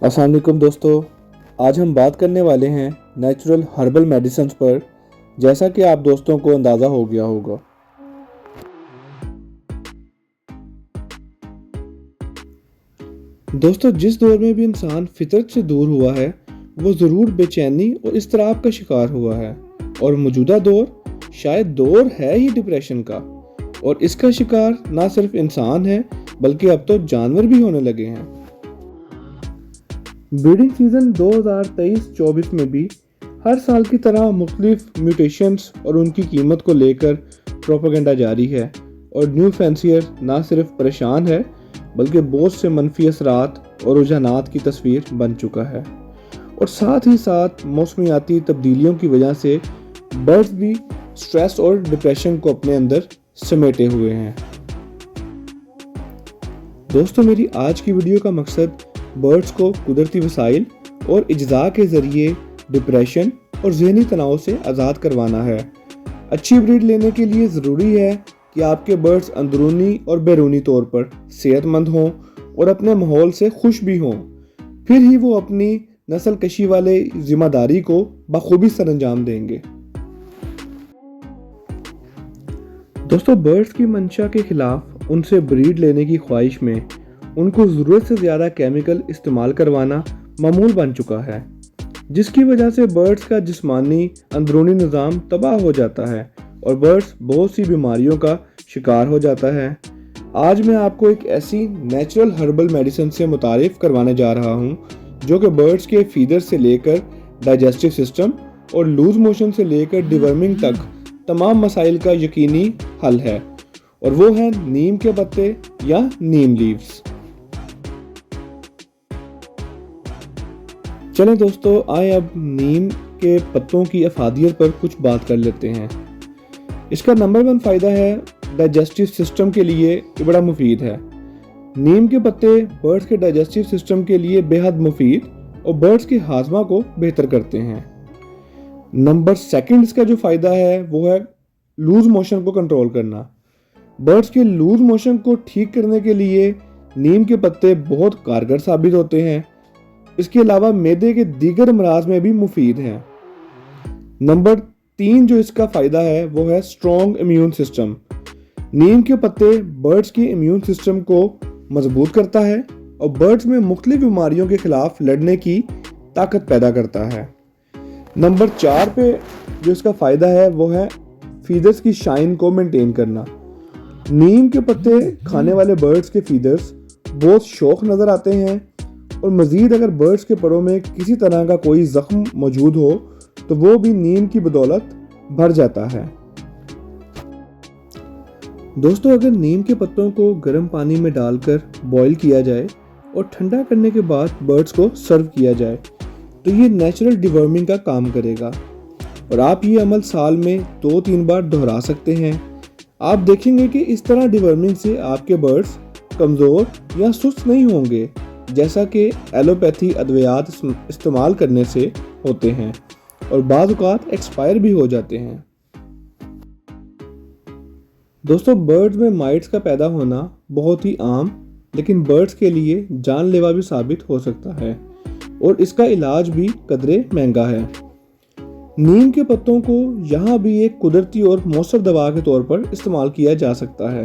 अस्सलाम वालेकुम दोस्तों। आज हम बात करने वाले हैं नेचुरल हर्बल मेडिसिन्स पर। जैसा कि आप दोस्तों को अंदाज़ा हो गया होगा, दोस्तों जिस दौर में भी इंसान फितरत से दूर हुआ है वो ज़रूर बेचैनी और इज़्तिराब का शिकार हुआ है। और मौजूदा दौर शायद दौर है ही डिप्रेशन का। और इसका शिकार ना सिर्फ इंसान है बल्कि अब तो जानवर भी होने लगे हैं। ब्रीडिंग सीजन 2023-24 में भी हर साल की तरह मुख्तलिफ म्यूटेशंस और उनकी कीमत को लेकर प्रोपेगेंडा जारी है। और न्यू फैंसियर ना सिर्फ परेशान है बल्कि बहुत से मनफी असरात और रुझानात की तस्वीर बन चुका है। और साथ ही साथ मौसमियाती तब्दीलियों की वजह से बर्ड्स भी स्ट्रेस और डिप्रेशन को अपने अंदर समेटे हुए हैं। दोस्तों मेरी आज की वीडियो का मकसद बर्ड्स को कुदरती वसाइल और इज्जा के ज़रिए डिप्रेशन और ज़हनी तनाव से आज़ाद करवाना है। अच्छी ब्रीड लेने के लिए ज़रूरी है कि आपके बर्ड्स अंदरूनी और बैरूनी तौर पर सेहतमंद हों और अपने माहौल से खुश भी हों। फिर ही वो अपनी नस्ल कशी वाले जिम्मेदारी को बखूबी सरअंजाम देंगे। दोस्तों बर्ड्स की मंशा के खिलाफ उनसे ब्रीड लेने की ख्वाहिश में उनको ज़रूरत से ज़्यादा केमिकल इस्तेमाल करवाना मामूल बन चुका है, जिसकी वजह से बर्ड्स का जिस्मानी अंदरूनी निज़ाम तबाह हो जाता है और बर्ड्स बहुत सी बीमारियों का शिकार हो जाता है। आज मैं आपको एक ऐसी नेचुरल हर्बल मेडिसिन से मुतारिफ करवाने जा रहा हूँ जो कि बर्ड्स के फीडर से लेकर डाइजेस्टिव सिस्टम और लूज मोशन से लेकर डिवर्मिंग तक तमाम मसाइल का यकीनी हल है। और वो है नीम के पत्ते या नीम लीव्स। चलें दोस्तों, आए अब नीम के पत्तों की अफादियत पर कुछ बात कर लेते हैं। इसका नंबर 1 फ़ायदा है डाइजेस्टिव सिस्टम के लिए ये बड़ा मुफीद है। नीम के पत्ते बर्ड्स के डाइजेस्टिव सिस्टम के लिए बेहद मुफीद और बर्ड्स के हाजमा को बेहतर करते हैं। नंबर 2 इसका जो फ़ायदा है वो है लूज मोशन को कंट्रोल करना। बर्ड्स के लूज मोशन को ठीक करने के लिए नीम के पत्ते बहुत कारगर साबित होते हैं। इसके अलावा मैदे के दीगर अमराज में भी मुफीद हैं। नंबर 3 जो इसका फ़ायदा है वो है स्ट्रॉन्ग इम्यून सिस्टम। नीम के पत्ते बर्ड्स के इम्यून सिस्टम को मजबूत करता है और बर्ड्स में मुख्तलिफ बीमारियों के खिलाफ लड़ने की ताकत पैदा करता है। नंबर 4 पे जो इसका फ़ायदा है वो है फीदर्स की शाइन को मेंटेन करना। नीम के पत्ते खाने वाले बर्ड्स के फीदर्स बहुत शौक नज़र आते हैं और मज़ीद अगर बर्ड्स के परों में किसी तरह का कोई ज़ख्म मौजूद हो तो वो भी नीम की बदौलत भर जाता है। दोस्तों अगर नीम के पत्तों को गर्म पानी में डालकर बॉईल किया जाए और ठंडा करने के बाद बर्ड्स को सर्व किया जाए तो ये नेचुरल डिवर्मिंग का काम करेगा। और आप ये अमल साल में 2-3 बार दोहरा सकते हैं। आप देखेंगे कि इस तरह डिवर्मिंग से आपके बर्ड्स कमज़ोर या सुस्त नहीं होंगे जैसा कि एलोपैथी अद्वियात इस्तेमाल करने से होते हैं और बाज़ औक़ात एक्सपायर भी हो जाते हैं। दोस्तों बर्ड्स में माइट्स का पैदा होना बहुत ही आम लेकिन बर्ड्स के लिए जानलेवा भी साबित हो सकता है और इसका इलाज भी कदरे महंगा है। नीम के पत्तों को यहाँ भी एक कुदरती और मौसर दवा के तौर पर इस्तेमाल किया जा सकता है।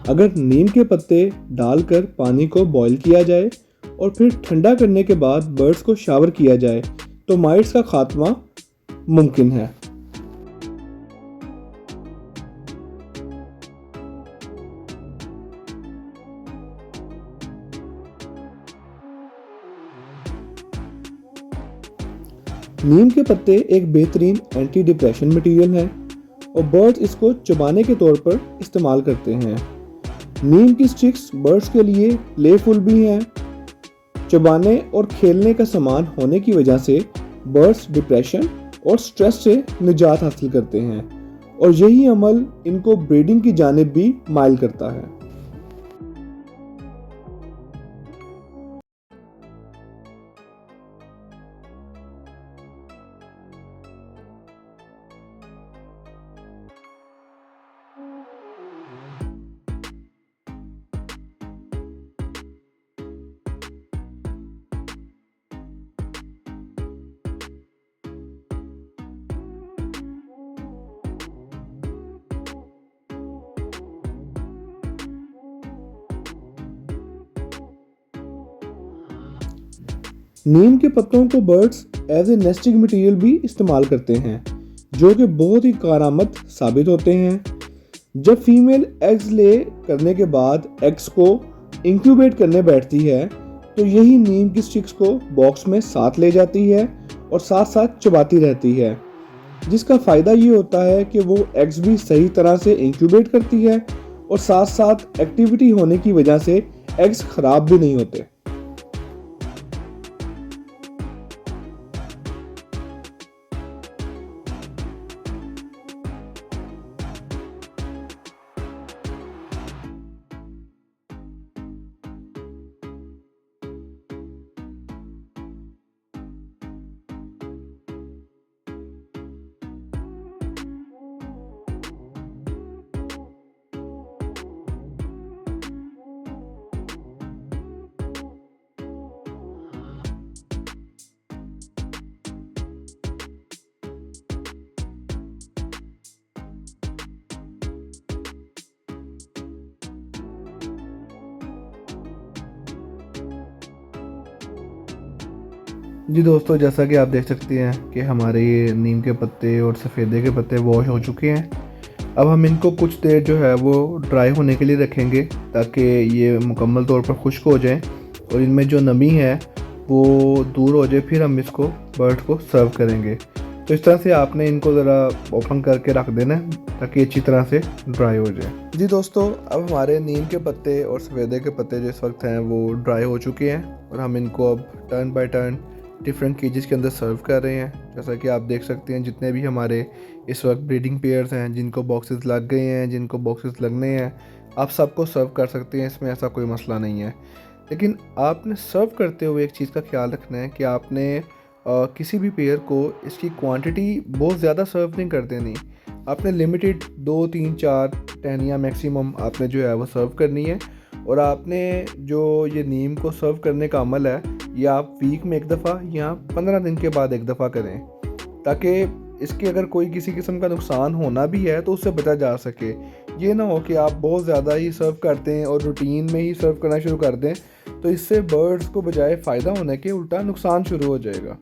अगर नीम के पत्ते डालकर पानी को बॉईल किया जाए और फिर ठंडा करने के बाद बर्ड्स को शावर किया जाए तो माइट्स का खात्मा मुमकिन है। नीम के पत्ते एक बेहतरीन एंटी डिप्रेशन मटेरियल है और बर्ड्स इसको चबाने के तौर पर इस्तेमाल करते हैं। नीम की स्टिक्स बर्ड्स के लिए प्लेफुल भी हैं। चबाने और खेलने का सामान होने की वजह से बर्ड्स डिप्रेशन और स्ट्रेस से निजात हासिल करते हैं और यही अमल इनको ब्रीडिंग की जानिब भी माइल करता है। नीम के पत्तों को birds as a nesting material भी इस्तेमाल करते हैं, जो कि बहुत ही कारआमद साबित होते हैं। जब फीमेल एग्स ले करने के बाद एग्स को इंक्यूबेट करने बैठती है, तो यही नीम की स्टिक्स को बॉक्स में साथ ले जाती है और साथ साथ चबाती रहती है, जिसका फ़ायदा ये होता है कि वो एग्स भी सही तरह से इंक्यूबेट करती है और साथ साथ एक्टिविटी होने की वजह से एग्स ख़राब भी नहीं होते। जी दोस्तों, जैसा कि आप देख सकते हैं कि हमारे ये नीम के पत्ते और सफ़ेदे के पत्ते वॉश हो चुके हैं। अब हम इनको कुछ देर जो है वो ड्राई होने के लिए रखेंगे, ताकि ये मुकम्मल तौर पर खुश्क हो जाएं और इनमें जो नमी है वो दूर हो जाए। फिर हम इसको बर्ड को सर्व करेंगे। तो इस तरह से आपने इनको ज़रा ओपन करके रख देना है ताकि अच्छी तरह से ड्राई हो जाए। जी दोस्तों, अब हमारे नीम के पत्ते और सफ़ेदे के पत्ते जो इस वक्त हैं वो ड्राई हो चुके हैं और हम इनको अब टर्न बाय टर्न डिफरेंट केजेस के अंदर सर्व कर रहे हैं। जैसा कि आप देख सकते हैं, जितने भी हमारे इस वक्त ब्रीडिंग पेयर्स हैं, जिनको बॉक्सेस लग गए हैं, जिनको बॉक्सेस लगने हैं, आप सबको सर्व कर सकते हैं। इसमें ऐसा कोई मसला नहीं है। लेकिन आपने सर्व करते हुए एक चीज़ का ख्याल रखना है कि आपने किसी भी पेयर को इसकी क्वांटिटी बहुत ज़्यादा सर्व नहीं कर देनी। आपने लिमिटेड 2, 3, 4 टहनियाँ मैक्सिमम आपने जो है वो सर्व करनी है। और आपने जो ये नीम को सर्व करने का अमल है, ये आप वीक में एक दफ़ा या 15 दिन के बाद एक दफ़ा करें, ताकि इसके अगर कोई किसी किस्म का नुकसान होना भी है तो उससे बचा जा सके। ये ना हो कि आप बहुत ज़्यादा ही सर्व करते हैं और रूटीन में ही सर्व करना शुरू कर दें, तो इससे बर्ड्स को बजाय फ़ायदा होने के उल्टा नुकसान शुरू हो जाएगा।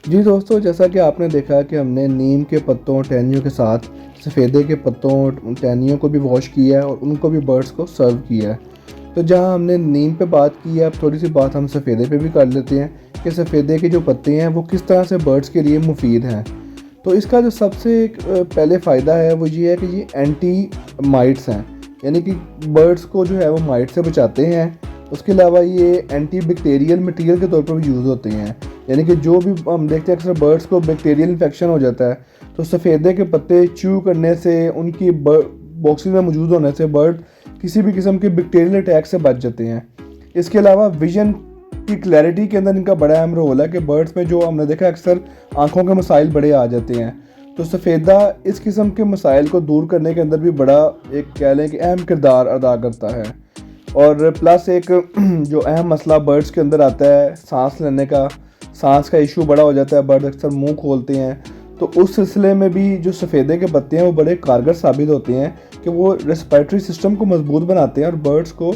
जी दोस्तों, जैसा कि आपने देखा कि हमने नीम के पत्तों टहनियों के साथ सफ़ेदे के पत्तों टहनियों को भी वॉश किया है और उनको भी बर्ड्स को सर्व किया है। तो जहां हमने नीम पे बात की है, अब थोड़ी सी बात हम सफ़ेदे पे भी कर लेते हैं कि सफ़ेदे के जो पत्ते हैं वो किस तरह से बर्ड्स के लिए मुफीद हैं। तो इसका जो सबसे पहले फ़ायदा है वो ये है कि ये एंटी माइट्स हैं, यानी कि बर्ड्स को जो है वो माइट से बचाते हैं। उसके अलावा ये एंटी बैक्टीरियल मटीरियल के तौर पर भी यूज़ होते हैं, यानी कि जो भी हम देखते हैं अक्सर बर्ड्स को बैक्टीरियल इन्फेक्शन हो जाता है, तो सफ़ेदे के पत्ते च्यू करने से, उनकी बॉक्सेस में मौजूद होने से बर्ड किसी भी किस्म के बैक्टीरियल अटैक से बच जाते हैं। इसके अलावा विजन की क्लैरिटी के अंदर इनका बड़ा अहम रोल है कि बर्ड्स में जो हमने देखा अक्सर आँखों के मसाइल बड़े आ जाते हैं, तो सफ़ेदा इस किस्म के मसाइल को दूर करने के अंदर भी बड़ा एक कह लें कि अहम किरदार अदा करता है। और प्लस एक जो अहम मसला बर्ड्स के अंदर आता है सांस लेने का, सांस का इशू बड़ा हो जाता है, बर्ड अक्सर मुंह खोलते हैं, तो उस सिलसिले में भी जो सफ़ेदे के पत्ते हैं वो बड़े कारगर साबित होते हैं कि वो रेस्पिरेटरी सिस्टम को मजबूत बनाते हैं और बर्ड्स को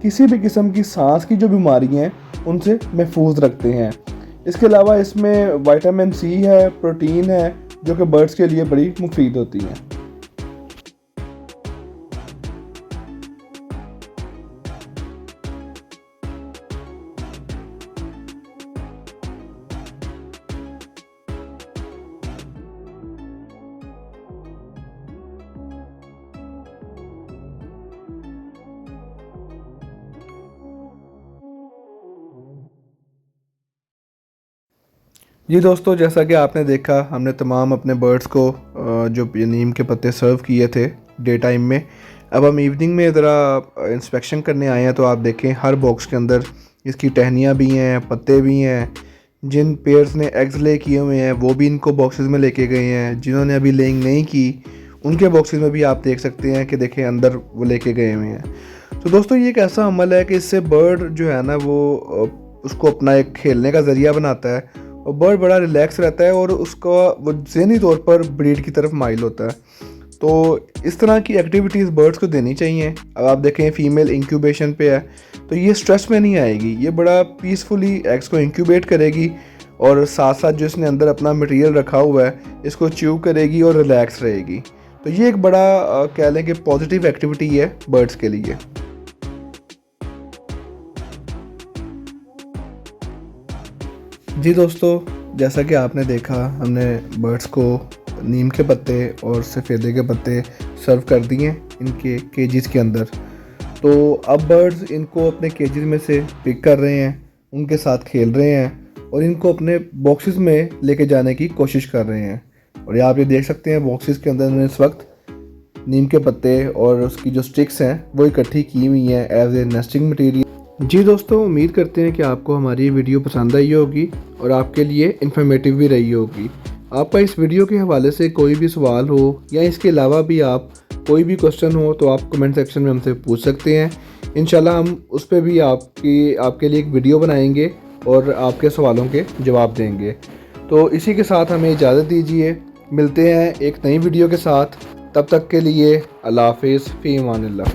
किसी भी किस्म की सांस की जो बीमारियाँ हैं उनसे महफूज रखते हैं। इसके अलावा इसमें विटामिन सी है, प्रोटीन है, जो कि बर्ड्स के लिए बड़ी मुफीद होती हैं। जी दोस्तों, जैसा कि आपने देखा, हमने तमाम अपने बर्ड्स को जो नीम के पत्ते सर्व किए थे डे टाइम में। अब हम इवनिंग में ज़रा इंस्पेक्शन करने आए हैं, तो आप देखें हर बॉक्स के अंदर इसकी टहनियाँ भी हैं, पत्ते भी हैं। जिन पेयर्स ने एग्स ले किए हुए हैं वो भी इनको बॉक्सेस में लेके गए हैं। जिन्होंने अभी लेइंग नहीं की उनके बॉक्सेस में भी आप देख सकते हैं कि देखें अंदर वो लेके गए हुए हैं। तो दोस्तों, ये एक ऐसा अमल है कि इससे बर्ड जो है ना वो उसको अपना एक खेलने का ज़रिया बनाता है और बर्ड बड़ा रिलैक्स रहता है और उसका वो ज़हनी तौर पर ब्रीड की तरफ माइल होता है। तो इस तरह की एक्टिविटीज़ बर्ड्स को देनी चाहिए। अब आप देखें फीमेल इंक्यूबेशन पे है तो ये स्ट्रेस में नहीं आएगी, ये बड़ा पीसफुली एग्स को इंक्यूबेट करेगी और साथ साथ जो इसने अंदर अपना मटेरियल रखा हुआ है इसको च्यू करेगी और रिलैक्स रहेगी। तो ये एक बड़ा कह लें कि पॉजिटिव एक्टिविटी है बर्ड्स के लिए। जी दोस्तों, जैसा कि आपने देखा हमने बर्ड्स को नीम के पत्ते और सफ़ेदे के पत्ते सर्व कर दिए इनके केजेस के अंदर। तो अब बर्ड्स इनको अपने केजेस में से पिक कर रहे हैं, उनके साथ खेल रहे हैं और इनको अपने बॉक्सेस में लेके जाने की कोशिश कर रहे हैं। और ये आप ये देख सकते हैं बॉक्सेस के अंदर उन्होंने इस वक्त नीम के पत्ते और उसकी जो स्टिक्स हैं वो इकट्ठी की हुई हैं एज ए नेस्टिंग मटेरियल। जी दोस्तों, उम्मीद करते हैं कि आपको हमारी वीडियो पसंद आई होगी और आपके लिए इन्फॉर्मेटिव भी रही होगी। आपका इस वीडियो के हवाले से कोई भी सवाल हो या इसके अलावा भी आप कोई भी क्वेश्चन हो तो आप कमेंट सेक्शन में हमसे पूछ सकते हैं। इंशाल्लाह हम उस पर भी आपके लिए एक वीडियो बनाएंगे और आपके सवालों के जवाब देंगे। तो इसी के साथ हमें इजाज़त दीजिए, मिलते हैं एक नई वीडियो के साथ। तब तक के लिए अल्लाह हाफ़िज़, फ़ी अमानिल्लाह।